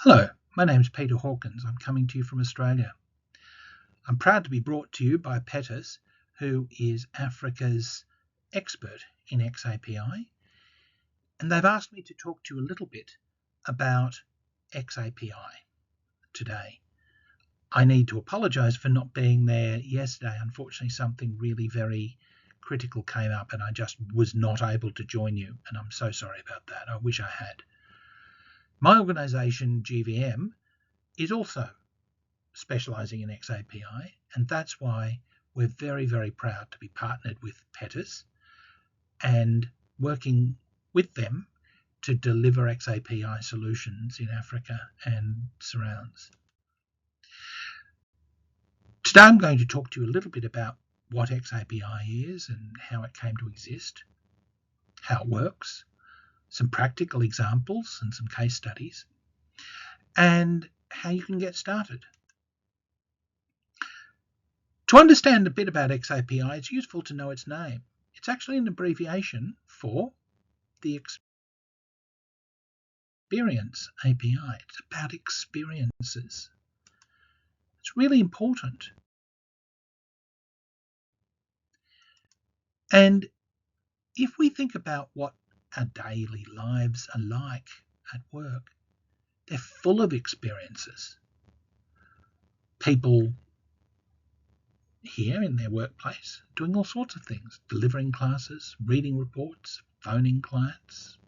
Hello, my name is Peter Hawkins. I'm coming to you from Australia. I'm proud to be brought to you by PTTRS, who is Africa's expert in xAPI, and they've asked me to talk to you a little bit about xAPI today. I need to apologise for not being there yesterday. Unfortunately, something really very critical came up and I just was not able to join you, and I'm so sorry about that. I wish I had. My organisation, GVM, is also specialising in xAPI, and that's why we're very, very proud to be partnered with PTTRS and working with them to deliver xAPI solutions in Africa and surrounds. Today I'm going to talk to you a little bit about what xAPI is and how it came to exist, how it works, some practical examples and some case studies, and how you can get started. To understand a bit about xAPI, it's useful to know its name. It's actually an abbreviation for the Experience API. It's about experiences. It's really important. And if we think about what our daily lives are like at work, they're full of experiences. People here in their workplace doing all sorts of things, delivering classes, reading reports, phoning clients,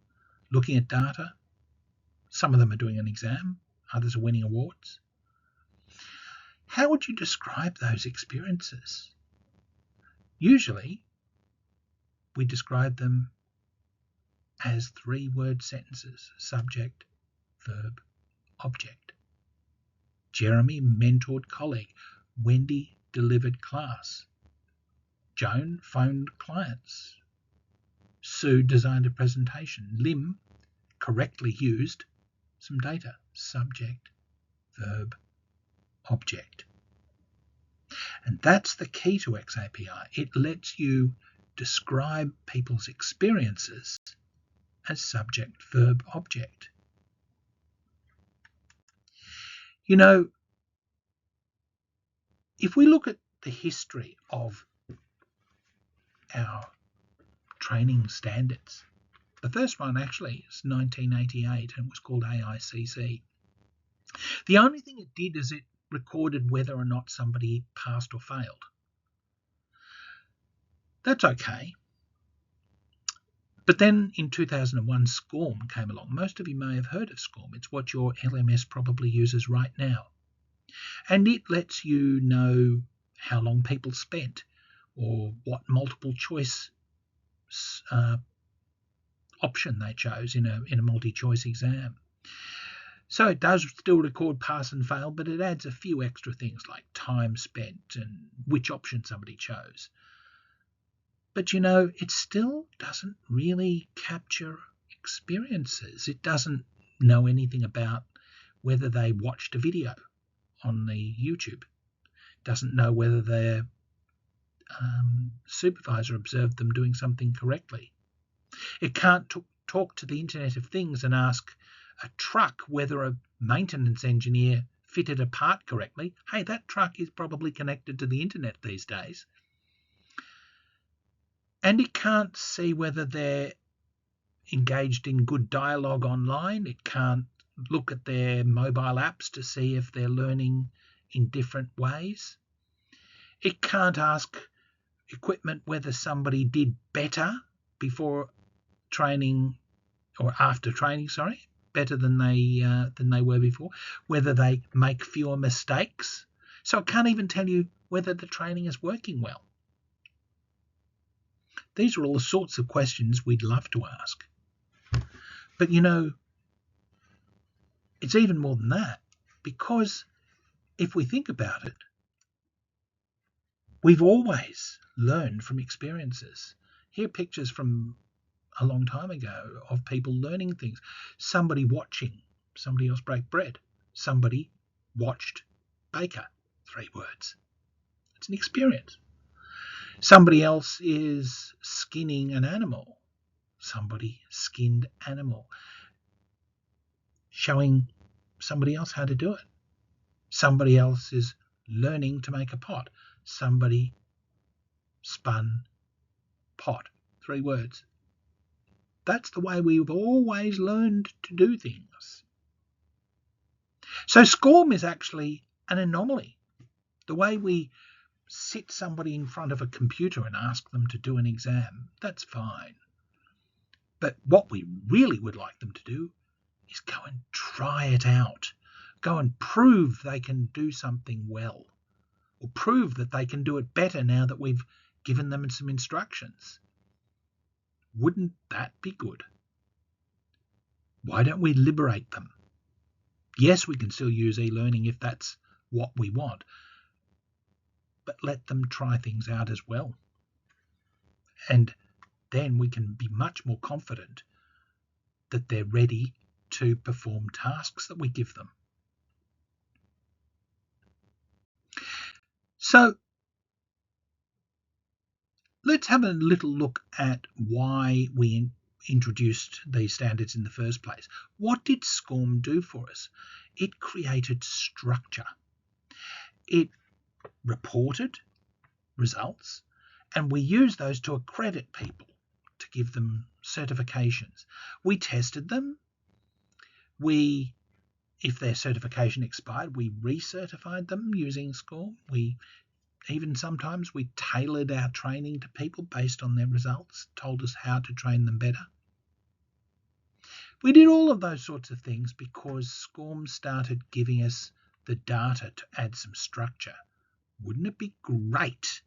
looking at data. Some of them are doing an exam, others are winning awards. How would you describe those experiences? Usually, we describe them as 3-word sentences: subject, verb, object. Jeremy mentored colleague. Wendy delivered class. Joan phoned clients. Sue designed a presentation. Lim correctly used some data. Subject, verb, object. And that's the key to xAPI. It lets you describe people's experiences as subject, verb, object. You know, if we look at the history of our training standards, the first one actually is 1988 and was called AICC. The only thing it did is it recorded whether or not somebody passed or failed. That's okay. But then in 2001, SCORM came along. Most of you may have heard of SCORM. It's what your LMS probably uses right now. And it lets you know how long people spent or what multiple choice option they chose in a multi-choice exam. So it does still record pass and fail, but it adds a few extra things like time spent and which option somebody chose. But you know, it still doesn't really capture experiences. It doesn't know anything about whether they watched a video on the YouTube. It doesn't know whether their supervisor observed them doing something correctly. It can't talk to the Internet of Things and ask a truck whether a maintenance engineer fitted a part correctly. Hey, that truck is probably connected to the internet these days. And it can't see whether they're engaged in good dialogue online. It can't look at their mobile apps to see if they're learning in different ways. It can't ask equipment whether somebody did better before training or after training, better than they were before, whether they make fewer mistakes. So it can't even tell you whether the training is working well. These are all the sorts of questions we'd love to ask. But you know, it's even more than that, because if we think about it, we've always learned from experiences. Here are pictures from a long time ago of people learning things. Somebody watching somebody else break bread. Somebody watched baker. 3 words. It's an experience. Somebody else is skinning an animal. Somebody skinned animal. Showing somebody else how to do it. Somebody else is learning to make a pot. Somebody spun pot. 3 words. That's the way we've always learned to do things. So SCORM is actually an anomaly. The way we sit somebody in front of a computer and ask them to do an exam, that's fine. But what we really would like them to do is go and try it out. Go and prove they can do something well, or prove that they can do it better now that we've given them some instructions. Wouldn't that be good? Why don't we liberate them? Yes, we can still use e-learning if that's what we want, but let them try things out as well. And then we can be much more confident that they're ready to perform tasks that we give them. So let's have a little look at why we introduced these standards in the first place. What did SCORM do for us? It created structure. It reported results, and we used those to accredit people, to give them certifications. We tested them. If their certification expired, we recertified them using SCORM. Sometimes we tailored our training to people based on their results, told us how to train them better. We did all of those sorts of things because SCORM started giving us the data to add some structure. Wouldn't it be great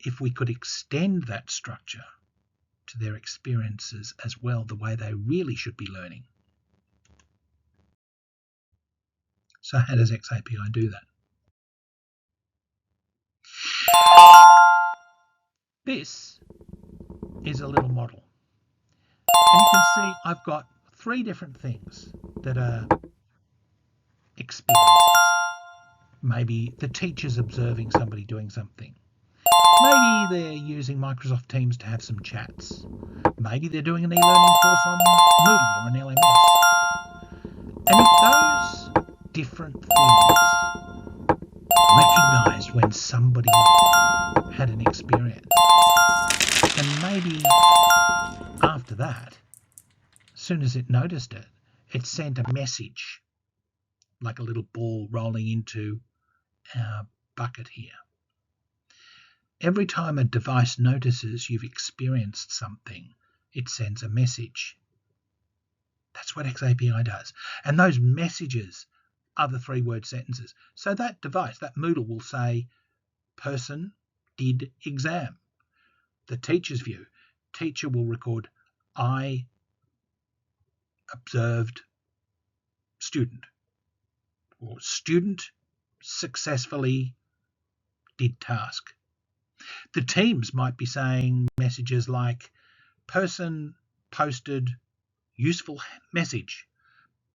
if we could extend that structure to their experiences as well, the way they really should be learning? So how does xAPI do that? This is a little model. And you can see I've got 3 different things that are experiences. Maybe the teacher's observing somebody doing something. Maybe they're using Microsoft Teams to have some chats. Maybe they're doing an e-learning course on Moodle or an LMS. And if those different things recognise when somebody had an experience, and maybe after that, as soon as it noticed it, it sent a message like a little ball rolling into our bucket here. Every time a device notices you've experienced something, it sends a message. That's what xAPI does. And those messages are the 3-word sentences. So that device, that Moodle, will say, person did exam. The teacher's view, teacher will record, I observed student, or student successfully did task. The teams might be saying messages like, person posted useful message,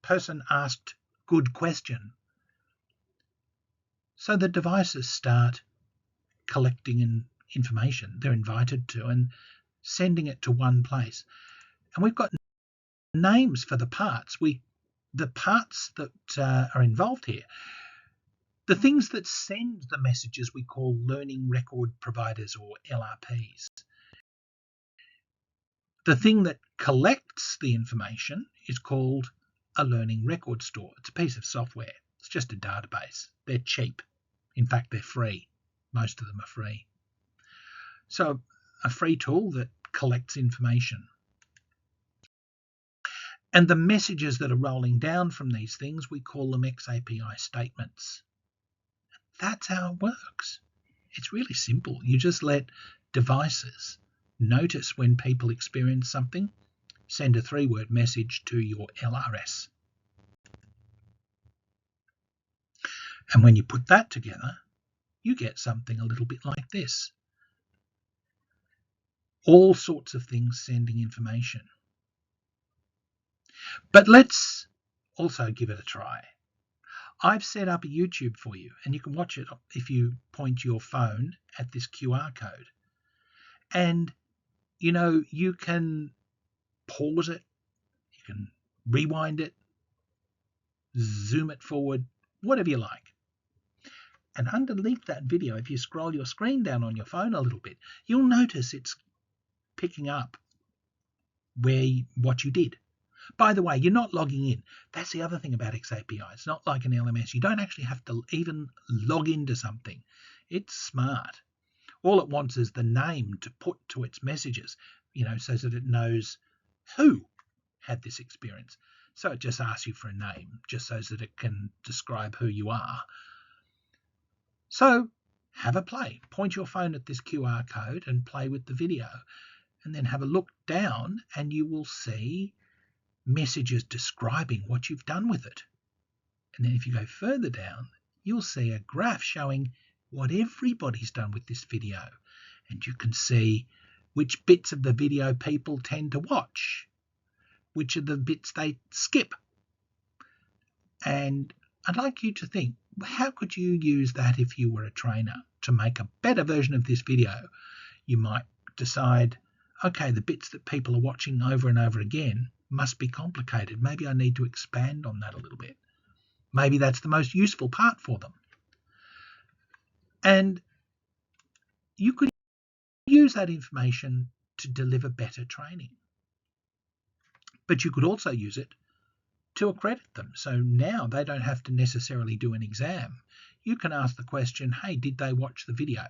person asked good question. So the devices start collecting information they're invited to and sending it to one place. And we've got names for the parts. The parts that are involved here. The things that send the messages we call learning record providers, or LRPs. The thing that collects the information is called a learning record store. It's a piece of software. It's just a database. They're cheap. In fact, they're free. Most of them are free. So a free tool that collects information. And the messages that are rolling down from these things, we call them xAPI statements. That's how it works. It's really simple. You just let devices notice when people experience something, send a 3-word message to your LRS. And when you put that together, you get something a little bit like this. All sorts of things sending information. But let's also give it a try. I've set up a YouTube for you, and you can watch it if you point your phone at this QR code. And, you can pause it, you can rewind it, zoom it forward, whatever you like. And underneath that video, if you scroll your screen down on your phone a little bit, you'll notice it's picking up what you did. By the way, you're not logging in. That's the other thing about xAPI. It's not like an LMS. You don't actually have to even log into something. It's smart. All it wants is the name to put to its messages, so that it knows who had this experience. So it just asks you for a name, just so that it can describe who you are. So have a play. Point your phone at this QR code and play with the video. And then have a look down and you will see messages describing what you've done with it. And then if you go further down, you'll see a graph showing what everybody's done with this video. And you can see which bits of the video people tend to watch, which are the bits they skip. And I'd like you to think, how could you use that if you were a trainer to make a better version of this video? You might decide, okay, the bits that people are watching over and over again must be complicated. Maybe I need to expand on that a little bit. Maybe that's the most useful part for them. And you could use that information to deliver better training. But you could also use it to accredit them. So now they don't have to necessarily do an exam. You can ask the question, hey, did they watch the video?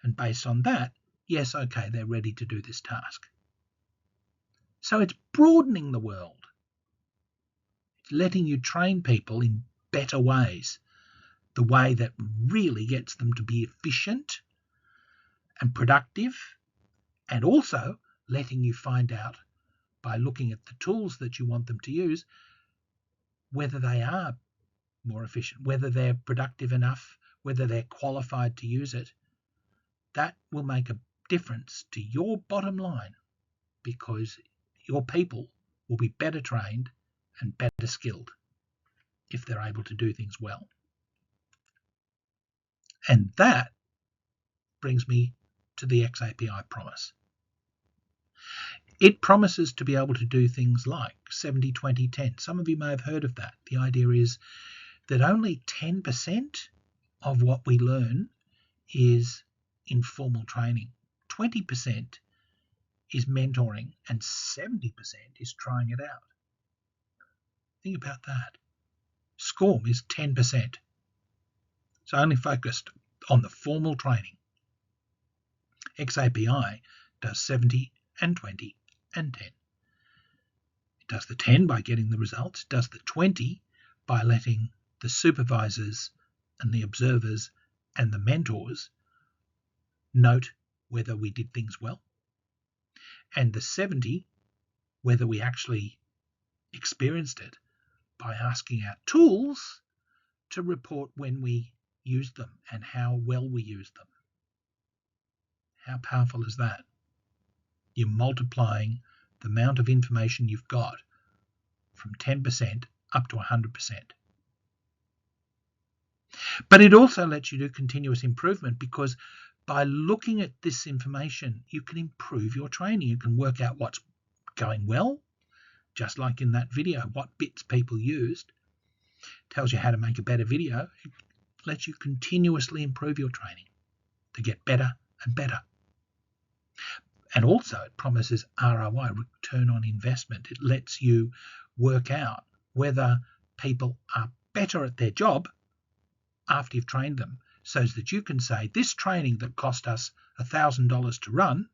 And based on that, yes, okay, they're ready to do this task. So it's broadening the world. It's letting you train people in better ways, the way that really gets them to be efficient and productive, and also letting you find out by looking at the tools that you want them to use whether they are more efficient, whether they're productive enough, whether they're qualified to use it. That will make a difference to your bottom line because your people will be better trained and better skilled if they're able to do things well. And that brings me to the xAPI promise. It promises to be able to do things like 70-20-10. Some of you may have heard of that. The idea is that only 10% of what we learn is informal training. 20% is mentoring and 70% is trying it out. Think about that. SCORM is 10%. So only focused on the formal training. xAPI does 70 and 20 and 10. It does the 10 by getting the results. It does the 20 by letting the supervisors and the observers and the mentors note whether we did things well. And the 70, whether we actually experienced it by asking our tools to report when we used them and how well we used them. How powerful is that? You're multiplying the amount of information you've got from 10% up to 100%. But it also lets you do continuous improvement because by looking at this information, you can improve your training. You can work out what's going well, just like in that video, what bits people used. It tells you how to make a better video. It lets you continuously improve your training to get better and better. And also it promises ROI, return on investment. It lets you work out whether people are better at their job after you've trained them, so that you can say this training that cost us $1,000 to run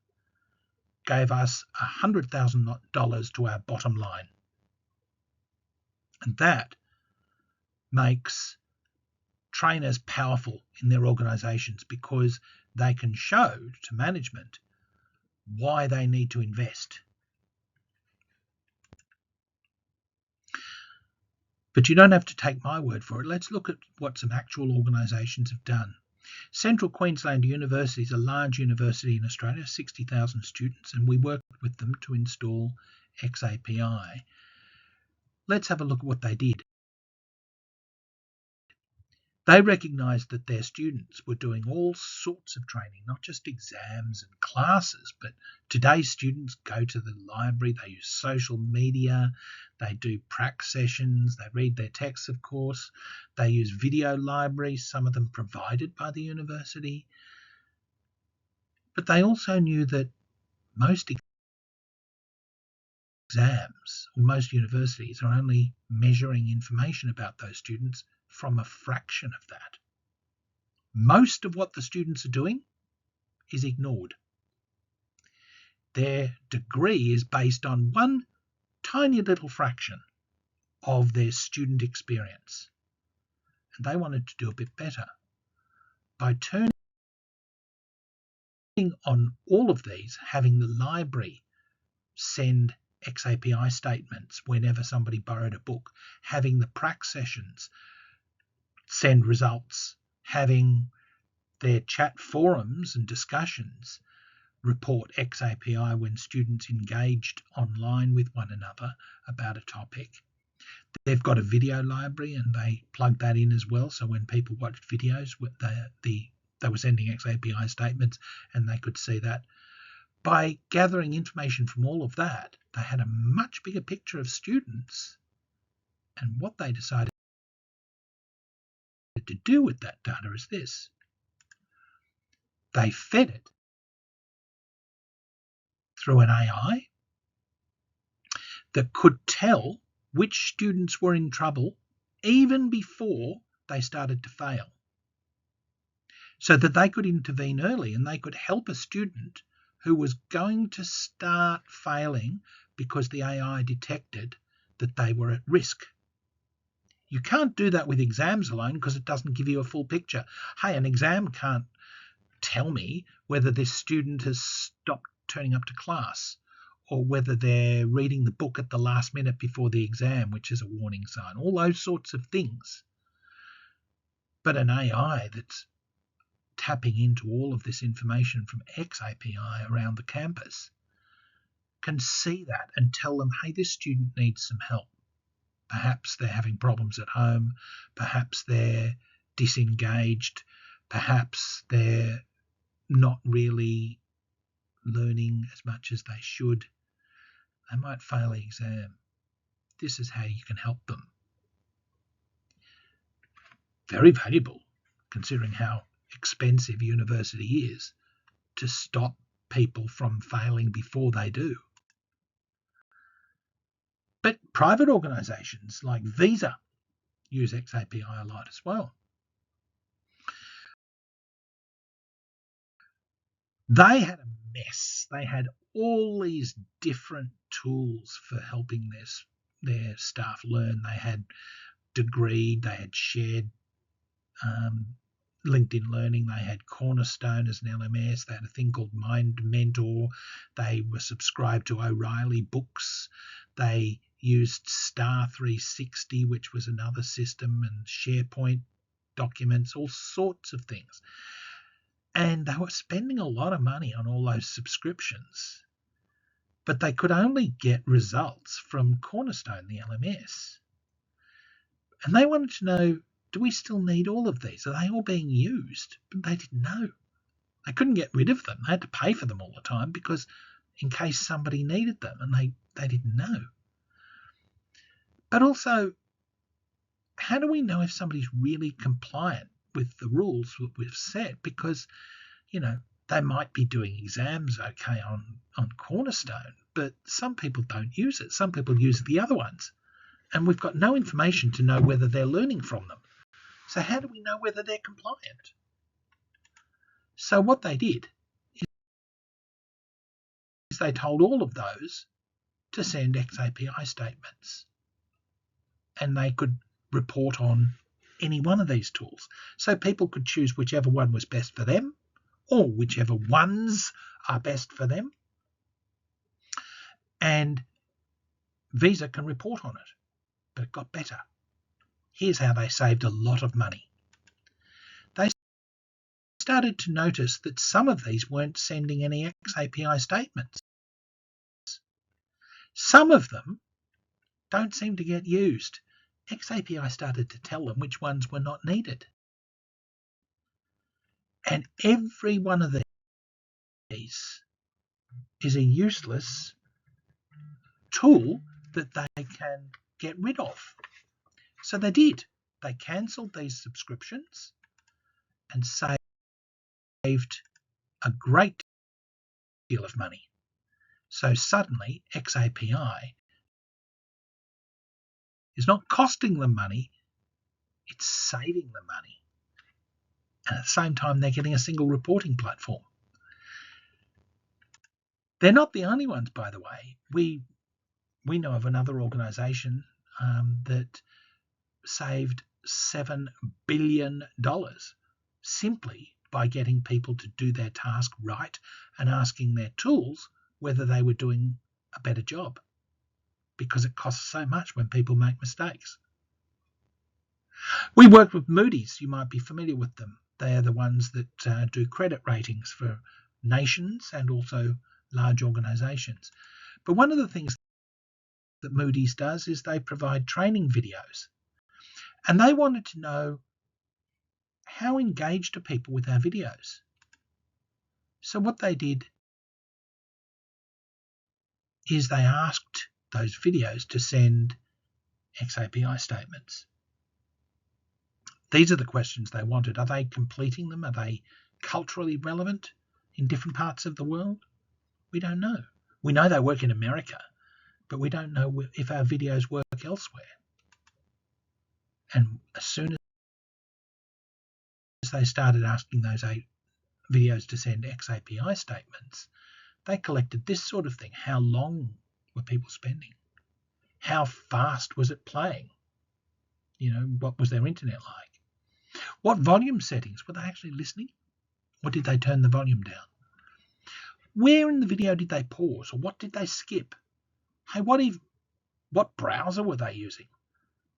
gave us $100,000 to our bottom line. And that makes trainers powerful in their organizations because they can show to management why they need to invest. But you don't have to take my word for it. Let's look at what some actual organisations have done. Central Queensland University is a large university in Australia, 60,000 students, and we worked with them to install xAPI. Let's have a look at what they did. They recognised that their students were doing all sorts of training, not just exams and classes, but today's students go to the library, they use social media, they do prac sessions, they read their texts, of course, they use video libraries, some of them provided by the university. But they also knew that most exams or most universities are only measuring information about those students from a fraction of that. Most of what the students are doing is ignored. Their degree is based on one tiny little fraction of their student experience. And they wanted to do a bit better by turning on all of these, having the library send xAPI statements whenever somebody borrowed a book, having the prac sessions send results, having their chat forums and discussions report xAPI when students engaged online with one another about a topic. They've got a video library and they plug that in as well, so when people watched videos, they were sending xAPI statements and they could see that. By gathering information from all of that, they had a much bigger picture of students, and what they decided to do with that data is this. They fed it through an AI that could tell which students were in trouble even before they started to fail, so that they could intervene early and they could help a student who was going to start failing because the AI detected that they were at risk. You can't do that with exams alone because it doesn't give you a full picture. Hey, an exam can't tell me whether this student has stopped turning up to class or whether they're reading the book at the last minute before the exam, which is a warning sign, all those sorts of things. But an AI that's tapping into all of this information from xAPI around the campus can see that and tell them, hey, this student needs some help. Perhaps they're having problems at home, perhaps they're disengaged, perhaps they're not really learning as much as they should. They might fail the exam. This is how you can help them. Very valuable, considering how expensive university is, to stop people from failing before they do. But private organisations like Visa use xAPI a lot as well. They had a mess. They had all these different tools for helping their staff learn. They had Degree, they had shared LinkedIn Learning, they had Cornerstone as an LMS, they had a thing called Mind Mentor, they were subscribed to O'Reilly Books, they used Star 360, which was another system, and SharePoint documents, all sorts of things. And they were spending a lot of money on all those subscriptions, but they could only get results from Cornerstone, the LMS. And they wanted to know, do we still need all of these? Are they all being used? But they didn't know. They couldn't get rid of them. They had to pay for them all the time because in case somebody needed them, and they didn't know. But also, how do we know if somebody's really compliant with the rules that we've set? Because, they might be doing exams okay on Cornerstone, but some people don't use it. Some people use the other ones. And we've got no information to know whether they're learning from them. So how do we know whether they're compliant? So what they did is they told all of those to send xAPI statements. And they could report on any one of these tools. So people could choose whichever one was best for them, or whichever ones are best for them. And Visa can report on it. But it got better. Here's how they saved a lot of money. They started to notice that some of these weren't sending any xAPI statements. Some of them don't seem to get used. xAPI started to tell them which ones were not needed. And every one of these is a useless tool that they can get rid of. So they did. They cancelled these subscriptions and saved a great deal of money. So suddenly xAPI is not costing them money, it's saving them money. And at the same time, they're getting a single reporting platform. They're not the only ones, by the way. We know of another organisation that saved $7 billion simply by getting people to do their task right and asking their tools whether they were doing a better job, because it costs so much when people make mistakes. We work with Moody's. You might be familiar with them. They are the ones that do credit ratings for nations and also large organisations. But one of the things that Moody's does is they provide training videos. And they wanted to know, how engaged are people with our videos? So what they did is they asked those videos to send xAPI statements. These are the questions they wanted. Are they completing them? Are they culturally relevant in different parts of the world? We don't know. We know they work in America, but we don't know if our videos work elsewhere. And as soon as they started asking those videos to send xAPI statements, they collected this sort of thing. How long were people spending? How fast was it playing? What was their internet like? What volume settings? Were they actually listening? Or did they turn the volume down? Where in the video did they pause? Or what did they skip? Hey, what browser were they using?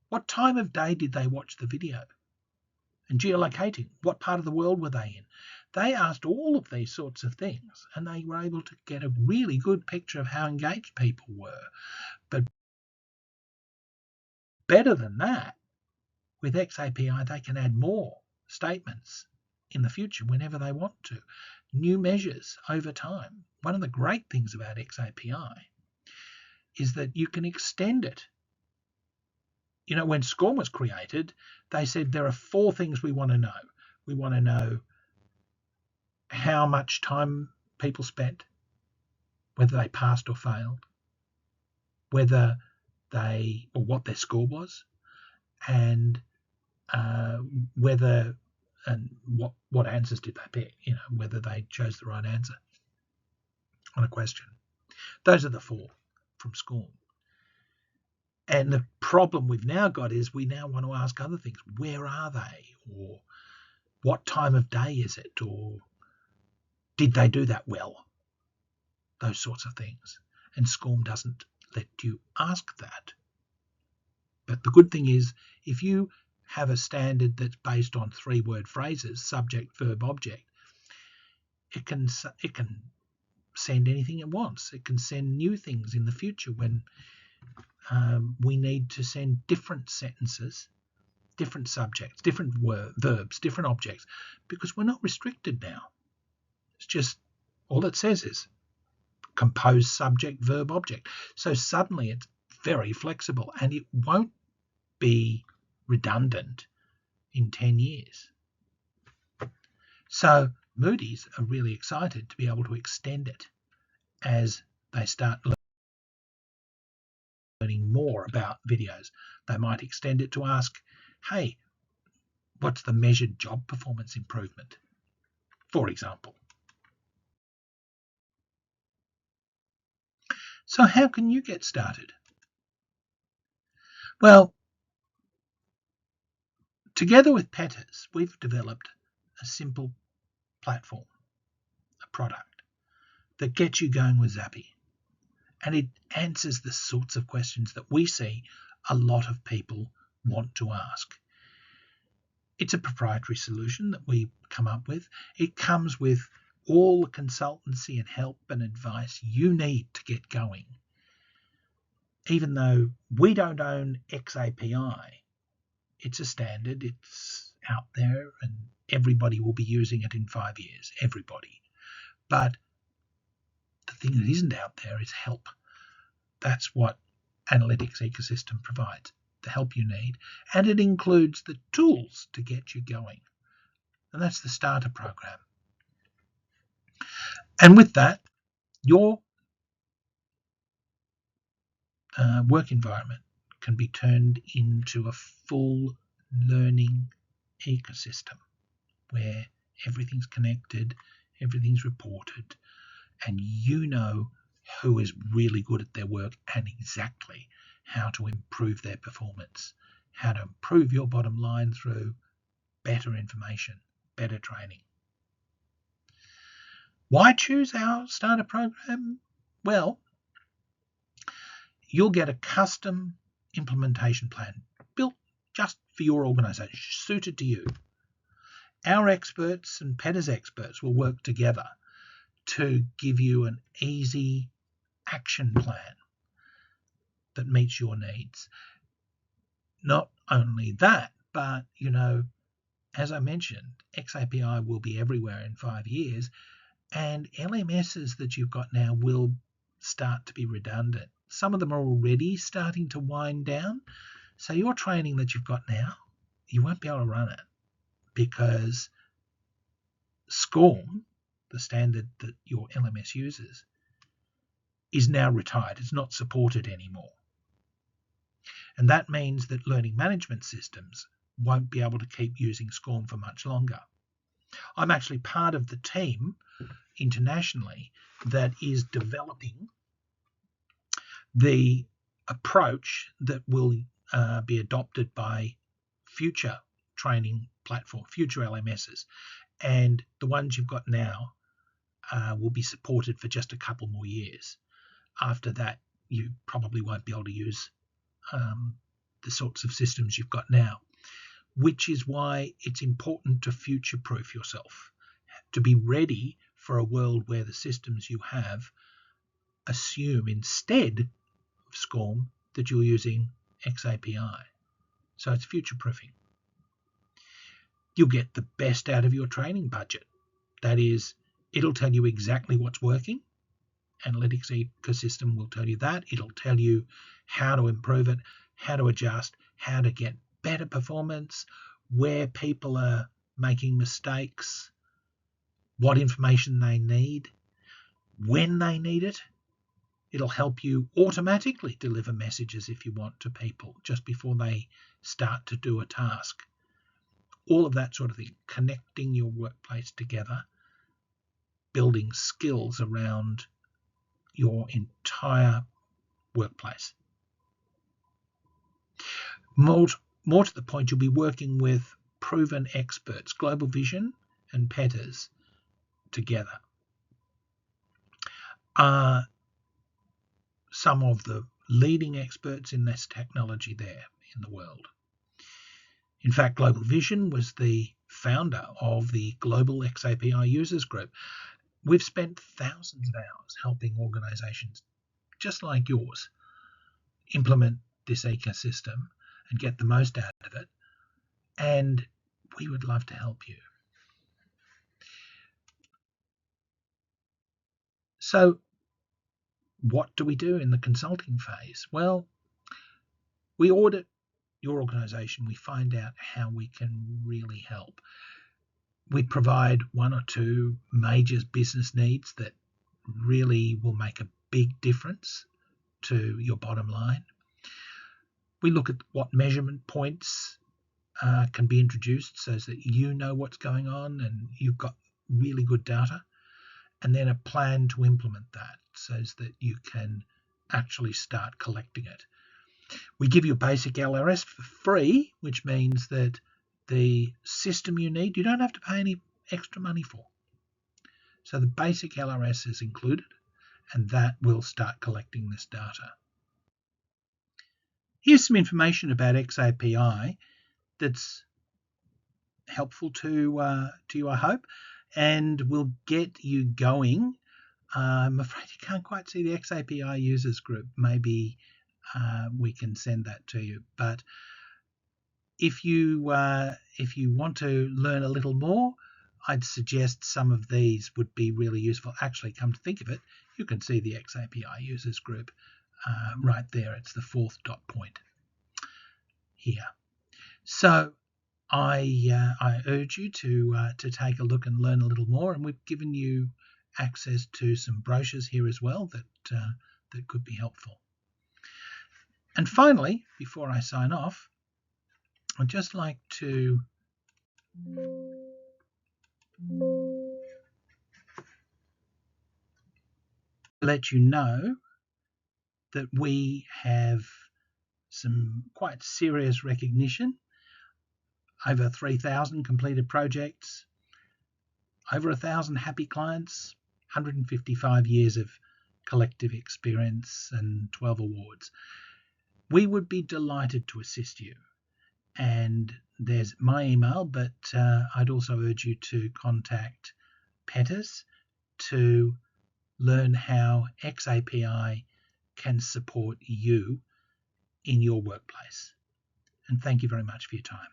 What time of day did they watch the video? And geolocating, what part of the world were they in? They asked all of these sorts of things, and they were able to get a really good picture of how engaged people were. But better than that, with xAPI, they can add more statements in the future whenever they want to. New measures over time. One of the great things about xAPI is that you can extend it. When SCORM was created, they said there are 4 things we want to know. We want to know how much time people spent, whether they passed or failed, what their score was, and whether and what answers did they pick, whether they chose the right answer on a question. Those are the 4 from SCORM. And the problem we've now got is we now want to ask other things. Where are they? Or what time of day is it? Or did they do that well? Those sorts of things. And SCORM doesn't let you ask that. But the good thing is, if you have a standard that's based on 3-word phrases, subject, verb, object, it can send anything it wants. It can send new things in the future when we need to send different sentences, different subjects, different verbs, different objects, because we're not restricted now. It's just all it says is composed subject, verb, object. So suddenly it's very flexible, and it won't be redundant in 10 years. So Moody's are really excited to be able to extend it as they start learning more about videos. They might extend it to ask, hey, what's the measured job performance improvement, for example. So how can you get started? Well, together with PTTRS, we've developed a simple platform, a product that gets you going with xAPI. And it answers the sorts of questions that we see a lot of people want to ask. It's a proprietary solution that we come up with. It comes with all the consultancy and help and advice you need to get going. Even though we don't own xAPI, it's a standard, it's out there, and everybody will be using it in 5 years, everybody. But the thing that isn't out there is help. That's what analytics ecosystem provides, the help you need, and it includes the tools to get you going. And that's the starter program. And with that, your work environment can be turned into a full learning ecosystem where everything's connected, everything's reported, and you know who is really good at their work and exactly how to improve their performance, how to improve your bottom line through better information, better training. Why choose our starter program? Well, you'll get a custom implementation plan built just for your organisation, suited to you. Our experts and PTTRS experts will work together to give you an easy action plan that meets your needs. Not only that, but, as I mentioned, xAPI will be everywhere in 5 years, and LMSs that you've got now will start to be redundant. Some of them are already starting to wind down. So your training that you've got now, you won't be able to run it because SCORM, the standard that your LMS uses, is now retired. It's not supported anymore. And that means that learning management systems won't be able to keep using SCORM for much longer. I'm actually part of the team internationally that is developing the approach that will be adopted by future training platform, future LMSs. And the ones you've got now will be supported for just a couple more years. After that, you probably won't be able to use the sorts of systems you've got now, which is why it's important to future-proof yourself, to be ready for a world where the systems you have assume instead of SCORM that you're using xAPI. So it's future-proofing. You'll get the best out of your training budget. That is, it'll tell you exactly what's working. Analytics ecosystem will tell you that. It'll tell you how to improve it, how to adjust, how to get better performance, where people are making mistakes, what information they need, when they need it. It'll help you automatically deliver messages if you want to people just before they start to do a task. All of that sort of thing, connecting your workplace together, building skills around your entire workplace. More to the point, you'll be working with proven experts, Global Vision and PTTRS together. Some of the leading experts in this technology there in the world. In fact, Global Vision was the founder of the Global xAPI Users Group. We've spent thousands of hours helping organisations just like yours implement this ecosystem and get the most out of it, and we would love to help you. So what do we do in the consulting phase? Well, we audit your organisation. We find out how we can really help. We provide one or two major business needs that really will make a big difference to your bottom line. We look at what measurement points can be introduced so that you know what's going on and you've got really good data, and then a plan to implement that so that you can actually start collecting it. We give you a basic LRS for free, which means that the system you need, you don't have to pay any extra money for. So the basic LRS is included, and that will start collecting this data. Here's some information about xAPI that's helpful to you, I hope, and will get you going. I'm afraid you can't quite see the xAPI users group. Maybe we can send that to you. But If you want to learn a little more, I'd suggest some of these would be really useful. Actually, come to think of it, you can see the xAPI users group right there. It's the fourth dot point here. So I urge you to take a look and learn a little more, and we've given you access to some brochures here as well that could be helpful. And finally, before I sign off, I'd just like to let you know that we have some quite serious recognition. Over 3,000 completed projects, over 1,000 happy clients, 155 years of collective experience, and 12 awards. We would be delighted to assist you. And there's my email, but I'd also urge you to contact PTTRS to learn how xAPI can support you in your workplace. And thank you very much for your time.